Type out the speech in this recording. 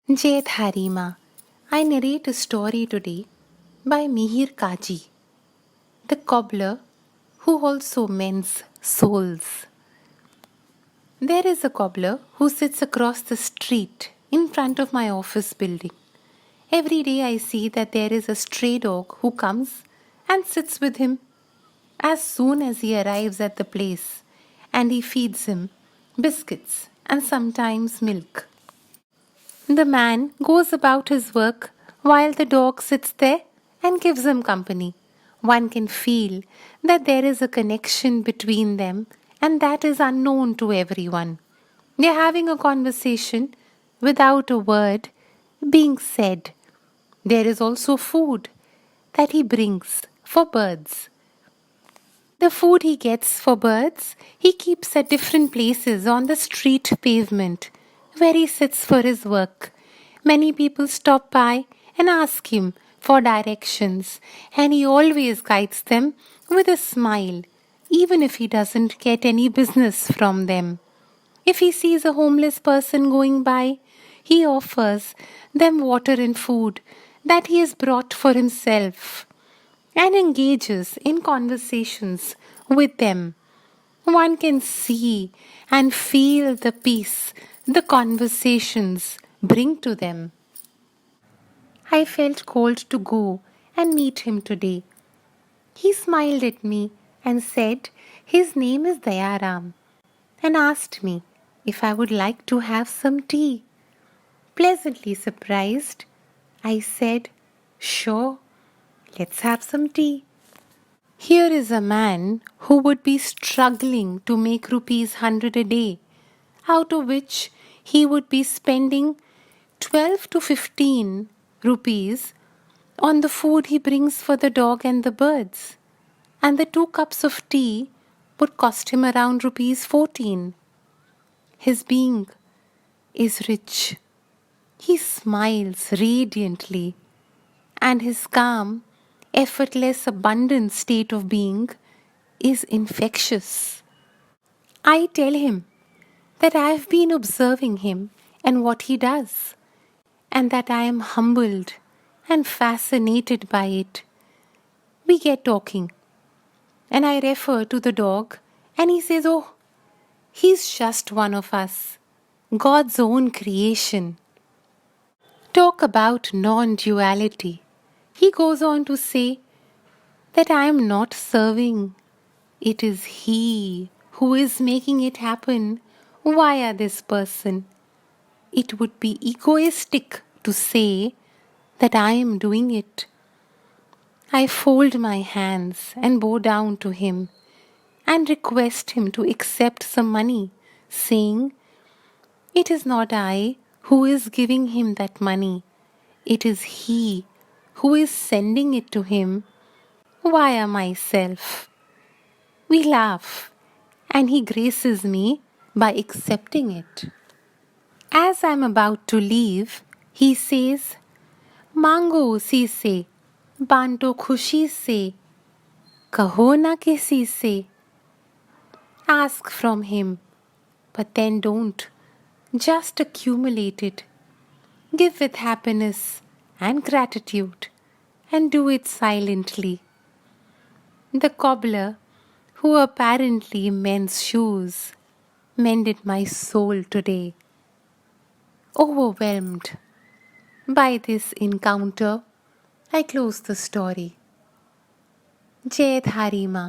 Jai Harima. I narrate a story today by Mihir Kaji, the cobbler who also mends souls. There is a cobbler who sits across the street in front of my office building. Every day I see that there is a stray dog who comes and sits with him as soon as he arrives at the place, and he feeds him biscuits and sometimes milk. The man goes about his work while the dog sits there and gives him company. One can feel that there is a connection between them, and that is unknown to everyone. They are having a conversation without a word being said. There is also food that he brings for birds. The food he gets for birds, he keeps at different places on the street pavement where he sits for his work. Many people stop by and ask him for directions, and he always guides them with a smile, even if he doesn't get any business from them. If he sees a homeless person going by, he offers them water and food that he has brought for himself and engages in conversations with them. One can see and feel the peace the conversations bring to them. I felt called to go and meet him today. He smiled at me and said his name is Dayaram and asked me if I would like to have some tea. Pleasantly surprised, I said, "Sure, let's have some tea." Here is a man who would be struggling to make rupees 100 a day, out of which he would be spending 12 to 15 rupees on the food he brings for the dog and the birds. And the 2 cups of tea would cost him around rupees 14. His being is rich. He smiles radiantly, and his calm, effortless, abundant state of being is infectious. I tell him that I have been observing him and what he does, and that I am humbled and fascinated by it. We get talking, and I refer to the dog, and he says, "Oh, he's just one of us, God's own creation." Talk about non duality. He goes on to say that I am not serving. It is He who is making it happen via this person. It would be egoistic to say that I am doing it. I fold my hands and bow down to him and request him to accept some money, saying, "It is not I who is giving him that money. It is He who is sending it to him via myself." We laugh, and he graces me by accepting it. As I'm about to leave, he says, "मांगो उसी से, बांटो खुशी से, कहो ना किसी से." Ask from him, but then don't. Just accumulate it. Give with happiness and gratitude, and do it silently. The cobbler, who apparently mends shoes, mended my soul today. Overwhelmed by this encounter, I close the story. Jai Harima.